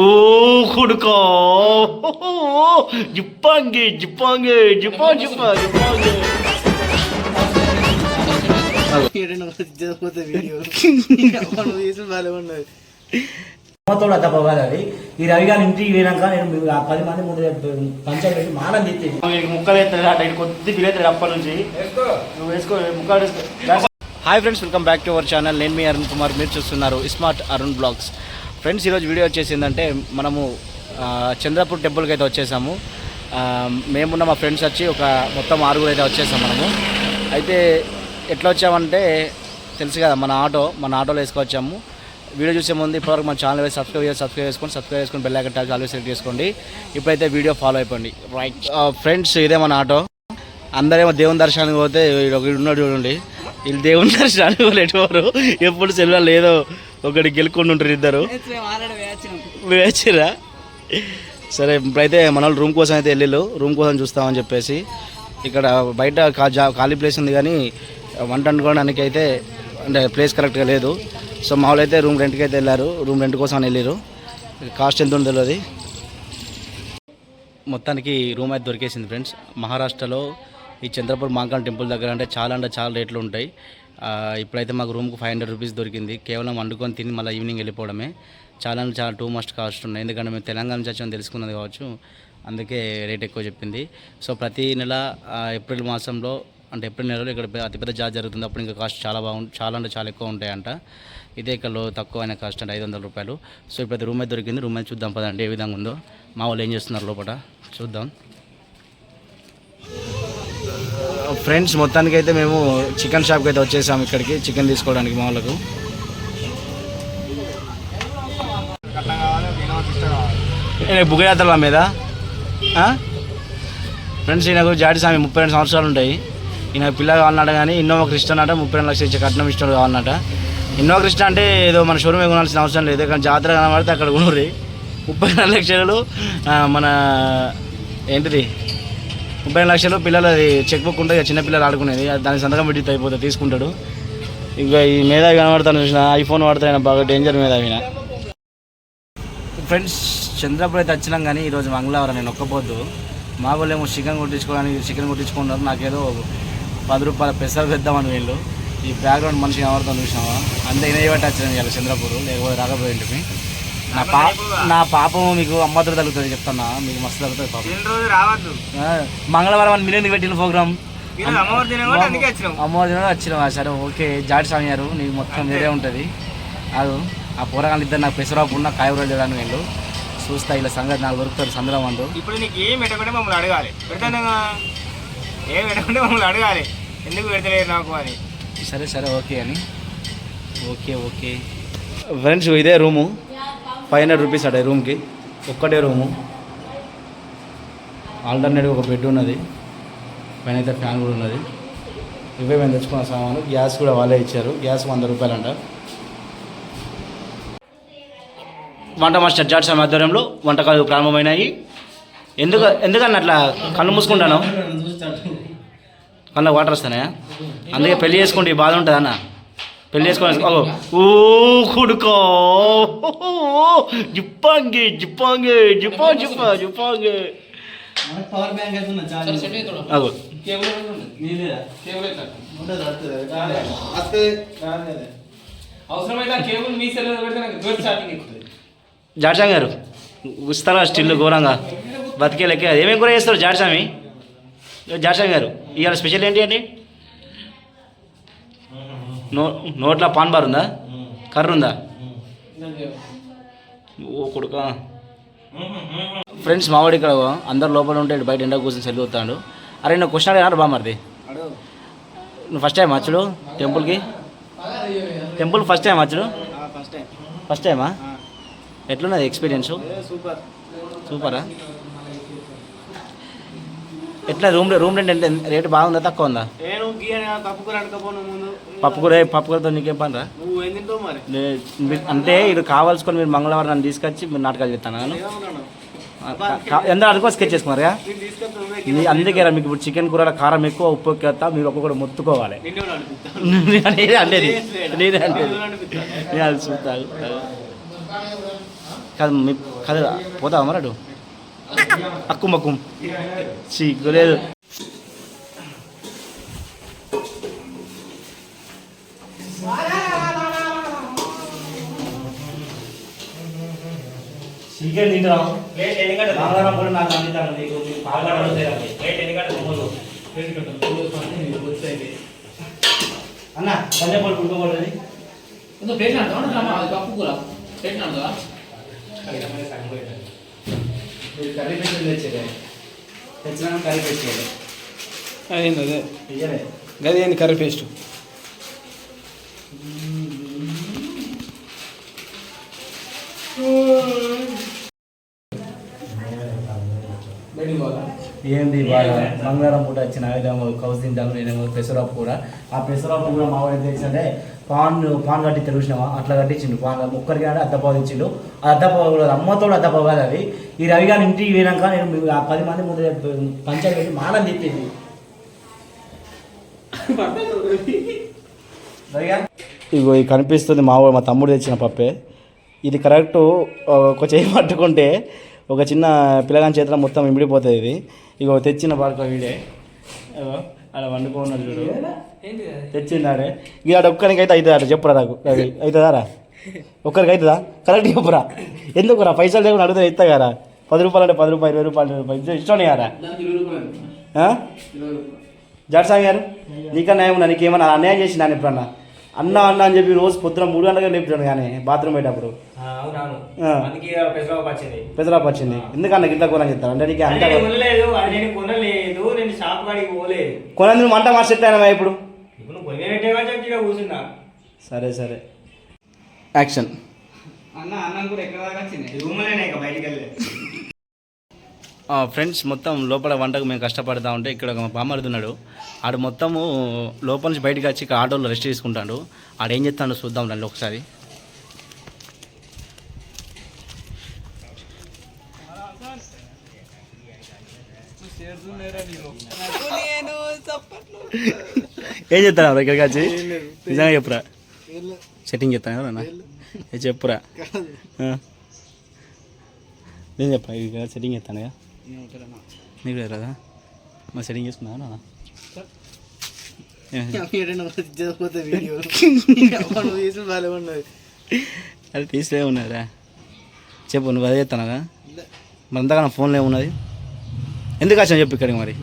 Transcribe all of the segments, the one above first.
ఓ కొడుకో జిప్పాంగే జిప్పాంగే జిప్పా జిప్పా జిప్పాంగే తోడు తప్ప అది ఈ రవి గారి ఇంటికి పోయినాక నేను 10 మంది ముందు పంచాయతీ పెట్టి మానం తెచ్చి ముక్కలు ఎత్తాడు అట కొద్ది పిల్లెత్తాడు అప్పటి నుంచి నువ్వు వేసుకో ముక్కలు hi friends, welcome back to our channel. నేను మీ అరుణ్ కుమార్, మీరు చూస్తున్నారు స్మార్ట్ అరుణ్ బ్లాగ్స్. ఫ్రెండ్స్, ఈరోజు వీడియో వచ్చేసి ఏంటంటే మనము చంద్రపూర్ టెంపుల్కి అయితే వచ్చేసాము. మేమున్న మా ఫ్రెండ్స్ వచ్చి ఒక మొత్తం 6 అయితే వచ్చేసాం మనము. అయితే ఎట్లా వచ్చామంటే తెలుసు కదా, మన ఆటోలో వేసుకొచ్చాము. వీడియో చూసే ముందు ఇప్పటివరకు మన ఛానల్ సబ్స్క్రైబ్ చేసుకొని bell icon tag always select చేసుకోండి. ఇప్పుడైతే వీడియో ఫాలో అయిపోండి. రైట్ ఫ్రెండ్స్, ఇదే మన ఆటో. అందరేమో దేవుని దర్శనానికి పోతే ఉన్నాడు చూడండి, వీళ్ళు దేవుని దర్శనానికి పోలేటవారు ఎప్పుడు సెలవులు లేదో ఒకటి గెలుకొని ఉంటారు ఇద్దరు. వేచిరా సరే, ఇప్పుడైతే మన వాళ్ళు రూమ్ కోసం అయితే వెళ్ళిళ్ళు. రూమ్ కోసం చూస్తామని చెప్పేసి ఇక్కడ బయట ఖాళీ ప్లేస్ ఉంది, కానీ వంట వండుకోవడానికి అయితే అంటే ప్లేస్ కరెక్ట్గా లేదు. సో మా వాళ్ళు అయితే రూమ్ రెంట్కి అయితే వెళ్ళారు. రూమ్ రెంట్ కోసం అని వెళ్ళారు. కాస్ట్ ఎంత ఉందో తెలియదు. మొత్తానికి రూమ్ అయితే దొరికేసింది ఫ్రెండ్స్. మహారాష్ట్రలో ఈ చంద్రపూర్ మాంకాళ్ టెంపుల్ దగ్గర అంటే చాలా రేట్లు ఉంటాయి. ఇప్పుడైతే మాకు రూమ్కు 500 రూపీస్ దొరికింది. కేవలం వండుకొని తిని మళ్ళీ ఈవినింగ్ వెళ్ళిపోవడమే. చాలా టూ మస్ట్ కాస్ట్ ఉన్నాయి. ఎందుకంటే మేము తెలంగాణ నుంచి వచ్చామని తెలుసుకున్నది కావచ్చు, అందుకే రేట్ ఎక్కువ చెప్పింది. సో ప్రతి నెల ఏప్రిల్ మాసంలో అంటే ఏప్రిల్ నెలలో ఇక్కడ అతిపెద్ద జాతర జరుగుతుంది. అప్పుడు ఇంకా కాస్ట్ చాలా ఎక్కువ ఉంటాయంట. ఇదే ఇక్కడ తక్కువ అయిన కాస్ట్ అంటే 500 రూపాయలు. సో ఇప్పుడైతే రూమ్ అయితే దొరికింది. రూమ్ అయితే చూద్దాం పదండి ఏ విధంగా ఉందో. మా వాళ్ళు ఏం చేస్తున్నారు లోపల చూద్దాం. ఫ్రెండ్స్, మొత్తానికి అయితే మేము చికెన్ షాప్కి అయితే వచ్చేసాము. ఇక్కడికి చికెన్ తీసుకోవడానికి మా వాళ్ళకు. బుగ్గయాత్రల మీద ఫ్రెండ్స్, ఈయనకు జాడి స్వామి 32 సంవత్సరాలు ఉంటాయి. ఈయన పిల్ల కావాలన్నట, కానీ ఇన్నోవా క్రిస్టా అన్నట 32 లక్షలు ఇచ్చే కట్నం ఇష్టం కావాలన్నట. ఇన్నోవా క్రిస్టా అంటే ఏదో మన షోరూమ్ కొనాల్సిన అవసరం లేదు, కానీ జాతర కనబడితే అక్కడ కొనుర్రి. 32 లక్షలు మన ఏంటిది 32 లక్షలు పిల్లలది చెక్ బుక్ ఉంటుంది, చిన్నపిల్లలు ఆడుకునేది. దానికి సంతకం పెట్టి అయిపోతుంది, తీసుకుంటాడు. ఇంకా ఈ మేధావి కనబడతాను చూసిన ఐఫోన్ వాడతాయి, బాగా డేంజర్ మేధావిన. ఫ్రెండ్స్, చంద్రపూర్ అయితే వచ్చినాం, కానీ ఈరోజు మంగళవారం నేను ఒక్కపోద్దు. మా వాళ్ళు ఏమో చికెన్ కొట్టించుకున్నారు. నాకేదో 10 రూపాయల పెసలు పెద్దామని వీళ్ళు. ఈ బ్యాక్గ్రౌండ్ మనిషి కనబడతాను చూసినావా, అంతే ఇనే బట్టి వచ్చినాను ఇవాళ చంద్రపూర్, లేకపోతే రాకపోయింటివి. నా పాపం మీకు అమ్మతో తగ్గుతుంది చెప్తానా, మీకు మస్తు తగ్గుతుంది పాపం. మంగళవారం అని మీరు ఎందుకు పెట్టిన ప్రోగ్రామ్? అమ్మవారి దినం వచ్చినావా? సరే ఓకే. జాడి స్వామి గారు నీకు మొత్తం వేరే ఉంటుంది. అది ఆ పోరగాళ్ళు ఇద్దరు నాకు పెసరాపు ఉన్న కాయగూరలు చేయడానికి వెళ్ళు చూస్తా. ఇలా సంగతి నాకు దొరుకుతారు సందర్భం అంటూ. ఇప్పుడు నీకు ఏం పెట్టకుండా మమ్మల్ని అడగాలి, ఏం పెట్టకుండా మమ్మల్ని అడగాలి, ఎందుకు పెడతలేరు నాకు అని. సరే ఓకే అని. ఓకే ఫ్రెండ్స్, ఇదే రూము. 500 రూపీస్ అడే రూమ్కి, ఒక్కటే రూము. ఆల్టర్నేటివ్ ఒక బెడ్ ఉన్నది, పైన అయితే ఫ్యాన్ కూడా ఉన్నది. ఇవే మేము తెచ్చుకున్న సామాను. గ్యాస్ కూడా వాళ్ళే ఇచ్చారు. గ్యాస్ 100 రూపాయలు అంట. వంట మాస్టర్ జాడ్ స్వామి ఆధ్వర్యంలో వంటకాలు ప్రారంభమైనాయి. ఎందుకన్నా అట్లా కళ్ళు మూసుకుంటాను, కళ్ళ వాటర్ వస్తాయా? అందుకే పెళ్లి చేసుకుంటే ఈ బాధ ఉంటుంది అన్న. పెళ్లి చేసుకొని ఓ కొడుకో జిప్పాంగే జిప్పాంగే జిప్పా జిప్పా జిప్పాంగే. జాడ్సామి గారు ఇస్తారా స్టిల్ ఘోరంగా బతికే లెక్క. ఏమేమి కూర చేస్తారు జాడ్సామి గారు? ఇవాళ స్పెషల్ ఏంటి అండి? నోట్లో పాన్ బార్ ఉందా? కర్ర ఉందా? ఓ కొడుక. ఫ్రెండ్స్, మావాడు ఇక్కడ అందరు లోపల ఉంటే బయట ఎండ కూర్చొని చదివుతాడు. అరే నువ్వు క్వశ్చన్ అడిగినాడు బామ్మది. నువ్వు ఫస్ట్ టైం వచ్చుడు టెంపుల్ ఫస్ట్ టైం వచ్చుడు? ఫస్ట్ టైమా? ఎట్లున్నది ఎక్స్పీరియన్స్? సూపరా? ఎట్లా రూమ్ రెంట్ ఎంత? రేటు బాగుందా తక్కువ ఉందా? పప్పుకూరతో నీకేం పని రా? అంటే ఇది కావాల్సుకొని మీరు మంగళవారం నన్ను తీసుకొచ్చి మీరు నాటకాలు చెప్తాను. ఎంత అనుకో స్కెచ్ చేసుకున్నారా? అందుకే రా మీకు ఇప్పుడు చికెన్ కూర కారం ఎక్కువ, ఉప్పు ఎక్కువ, మీరు ఒక్కొక్కటి మొత్తుకోవాలి. నేనే అంటే చూస్తాను. కాదు మీ కాదు పోతావా మరి అటు అక్కు మక్కుం సిగ్గులేదు. చికెన్ తింటాం నాకు అందిస్తాను నీకు అన్న పంజాబ్ కుడుకోకూడదు కర్రీ పేస్ట్ తెచ్చేది తెచ్చినా కర్రీ పేస్ట్ అయింది అదే ఇయ్యలే గది ఏంది కర్రీ పేస్ట్ ఏంది బాగా మంగళవారం పూట వచ్చిన ఆయుధము కౌసు తింటాను నేనేమో పెసరప్పు కూడా ఆ పెసరప్పు కూడా మా వాడు తెచ్చింటే పాన్ కట్టి తెలిసినావా అట్లా కట్టించిండు పాన్ ముక్కరికి కానీ అద్దపావు తెచ్చిండు ఆ అద్దపావు కూడా అమ్మతో అద్దపావు కాదు అది ఈ రవి గారి ఇంటికి పోయినాక నేను ఆ 10 మంది ముందు పంచాయతీ పెట్టి మానం తిప్పింది ఇగో ఇది కనిపిస్తుంది మా తమ్ముడు తెచ్చిన పప్పే. ఇది కరెక్ట్ ఒక చేయి పట్టుకుంటే ఒక చిన్న పిల్లగాని చేతిలో మొత్తం ఇమిడిపోతుంది ఇది. ఇగో తెచ్చిన పాడుకో వీడే అలా వండుకున్నాడు చూడు తెచ్చిందాడే ఇక ఆడ ఒక్కరికి అయితే అవుతుందా అట చెప్పురా నాకు అవి అవుతుందారా ఒక్కరికి అవుతుందా కరెక్ట్ చెప్పురా ఎందుకురా పైసలు లేకుండా అడుగుతా ఇస్తా కదా 10 రూపాయలు అంటే 10 రూపాయలు 20 రూపాయలు ఇష్టం కదా జాడ్సాంగ్ గారు నీకన్నా ఏమన్నా నీకేమన్నా అన్యాయం చేసినాను ఎప్పుడన్నా అన్న అని చెప్పి రోజు పొద్దున 3 గంటలకు లేపుతాను కానీ బాత్రూమ్ పోయేటప్పుడు పెసరాపు వచ్చింది ఎందుకన్నా గిట్లా కొనని చెప్తాను అంటే నీకు అంత కొనంది నువ్వు మంట మార్చెట్ అయినా ఇప్పుడు సరే సరే యాక్షన్ ఫ్రెండ్స్ మొత్తం లోపల వంటకు మేము కష్టపడతా ఉంటే ఇక్కడ ఒక బామ్మడుతున్నాడు ఆడు మొత్తము లోపల నుంచి బయటకు వచ్చి ఇక్కడ ఆటోలో రెస్ట్ తీసుకుంటాడు. ఆడు ఏం చేస్తాడో చూద్దాం రండి ఒకసారి. ఏం చెప్తాను ఇక్కడికి వచ్చి నిజంగా చెప్పురా సెట్టింగ్ చెప్తాను ఎవరన్నా చెప్పురా నేను చెప్పా ఇక సెట్టింగ్ చేస్తాను కదా నీకు కదా మరి సెట్టింగ్ చేసుకున్నావా అది తీసే ఉన్నదిరా చెప్పు నువ్వు అదే చెప్తానగా మరి అంతగా ఫోన్లో ఏమున్నది ఎందుకు వచ్చినా చెప్పు ఇక్కడికి మరి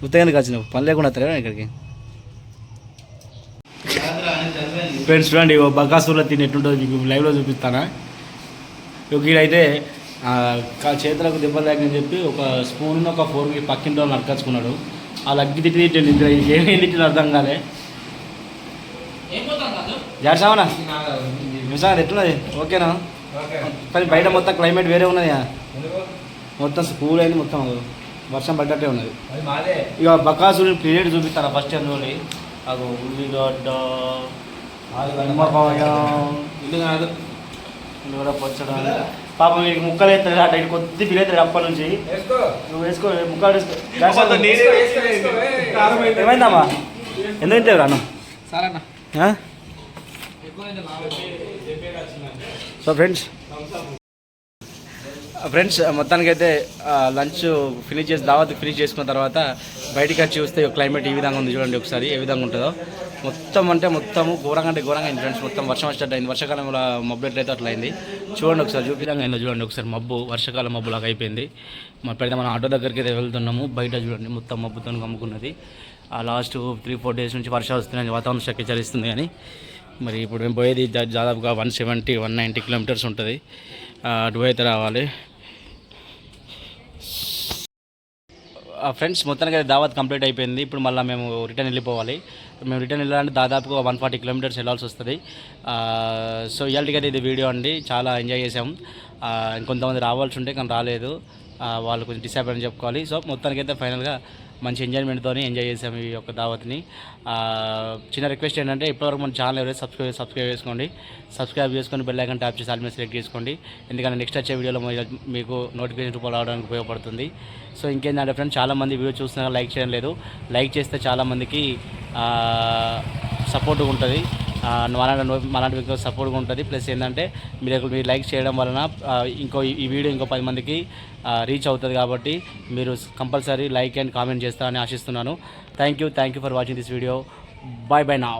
ఉత్తగా ఎందుకు వచ్చినావు పని లేకుండా వస్తారా ఇక్కడికి ఫ్రెండ్స్ చూడండి బకాసూర్లో తినేటుంటుంది మీకు లైవ్లో చూపిస్తానా వీడైతే చేతులకు దెబ్బలు తాకని చెప్పి ఒక స్పూన్ ఒక ఫోర్కి పక్కింటి వాళ్ళు నరకచ్చుకున్నాడు. ఆ లగ్గి తిట్టిండు ఏమేమి తిట్టిన అర్థం కాలే. జాడ్సామనా నిజంగా ఎట్లున్నది ఓకేనా? కానీ బయట మొత్తం క్లైమేట్ వేరే ఉన్నది మొత్తం స్కూల్ అయింది మొత్తం వర్షం పడ్డట్టే ఉన్నది. ఇక బకాసుని పీరియడ్ చూపిస్తాను ఫస్ట్ అందులో అది ఉల్లిగడ్డ నిమ్మకాయ ఇల్లు కాదు ఇల్లు కూడా పొచ్చడం పాపం వీడికి ముక్కలు వేస్తాడు అట్లా ఇటు కొద్ది ఫీల్ అప్పటి నుంచి నువ్వు వేసుకో ముక్కలు ఏమైందమ్మా ఎందుకు తింటావు రాను సో ఫ్రెండ్స్ మొత్తానికైతే లంచ్ ఫినిష్ చేసి దావత్ ఫినిష్ చేసుకున్న తర్వాత బయటికి వచ్చి చూస్తే క్లైమేట్ ఈ విధంగా ఉంది చూడండి ఒకసారి ఏ విధంగా ఉంటుందో. మొత్తం అంటే మొత్తము ఘోరంగా అంటే ఘోరంగా అయింది ఫ్రెండ్స్. మొత్తం వర్షం వచ్చేటట్టు అయింది. వర్షాకాలంలో మబ్బు ఎట్లయితే అట్లా అయింది చూడండి ఒకసారి చూపించంగా అయిందో చూడండి ఒకసారి. మబ్బు వర్షాకాలం మబ్బు లాగా అయిపోయింది. పెడితే మనం ఆటో దగ్గరికి అయితే వెళ్తున్నాము. బయట చూడండి మొత్తం మబ్బుతో కమ్ముకున్నది. ఆ లాస్ట్ 3-4 డేస్ నుంచి వర్షాలు వస్తున్నాయి వాతావరణం శాఖ హెచ్చరిస్తుంది. కానీ మరి ఇప్పుడు మేము పోయేది దాదాపుగా 170-190 కిలోమీటర్స్ ఉంటుంది. అటు అయితే రావాలి. ఫ్రెండ్స్ మొత్తానికి దావత్ కంప్లీట్ అయిపోయింది. ఇప్పుడు మళ్ళీ మేము రిటర్న్ వెళ్ళిపోవాలి. మేము రిటర్న్ వెళ్ళాలంటే దాదాపుగా 140 కిలోమీటర్స్ వెళ్ళాల్సి వస్తుంది. సో ఇవాళకైతే ఇది వీడియో అండి. చాలా ఎంజాయ్ చేసాం. ఇంకొంతమంది రావాల్సి ఉంటే కానీ రాలేదు. వాళ్ళు కొంచెం డిసప్పాయింట్ అని చెప్పుకోవాలి. సో మొత్తానికైతే ఫైనల్గా మంచి ఎంజాయ్మెంట్తో ఎంజాయ్ చేసాము ఈ యొక్క దావత్ని. చిన్న రిక్వెస్ట్ ఏంటంటే ఇప్పటివరకు మన ఛానల్ ఎవరైతే సబ్స్క్రైబ్ చేసుకోండి. సబ్స్క్రైబ్ చేసుకొని బెల్ ఐకాన్ ట్యాప్ చేసి ఆల్ మీద సెలెక్ట్ చేసుకోండి. ఎందుకంటే నెక్స్ట్ వచ్చే వీడియోలో మీకు నోటిఫికేషన్ రూపాయలు రావడానికి ఉపయోగపడుతుంది. సో ఇంకేంటంటే ఫ్రెండ్స్ చాలామంది వీడియో చూస్తున్నా లైక్ చేయడం లేదు. లైక్ చేస్తే చాలామందికి సపోర్ట్గా ఉంటుంది. మనలాంటి వ్యక్తులకు సపోర్ట్గా ఉంటుంది. ప్లస్ ఏంటంటే మీరు లైక్ చేయడం వలన ఈ వీడియో ఇంకో 10 మందికి రీచ్ అవుతుంది. కాబట్టి మీరు కంపల్సరీ లైక్ అండ్ కామెంట్ చేస్తారని ఆశిస్తున్నాను. Thank you for watching this video. By now.